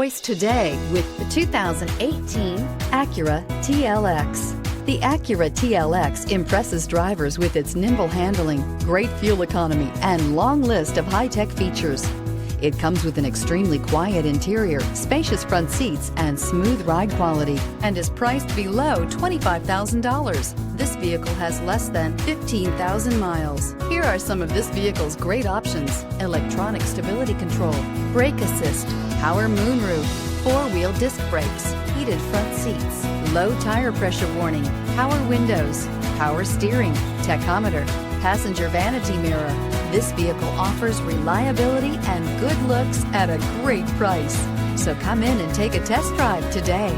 Choice today with the 2018 Acura TLX. The Acura TLX impresses drivers with its nimble handling, great fuel economy, and long list of high-tech features. It comes with an extremely quiet interior, spacious front seats, and smooth ride quality, and is priced below $25,000. This vehicle has less than 15,000 miles. Here are some of this vehicle's great options: electronic stability control, brake assist, power moonroof, four-wheel disc brakes, heated front seats, low tire pressure warning, power windows, power steering, tachometer, passenger vanity mirror. This vehicle offers reliability and good looks at a great price. So come in and take a test drive today.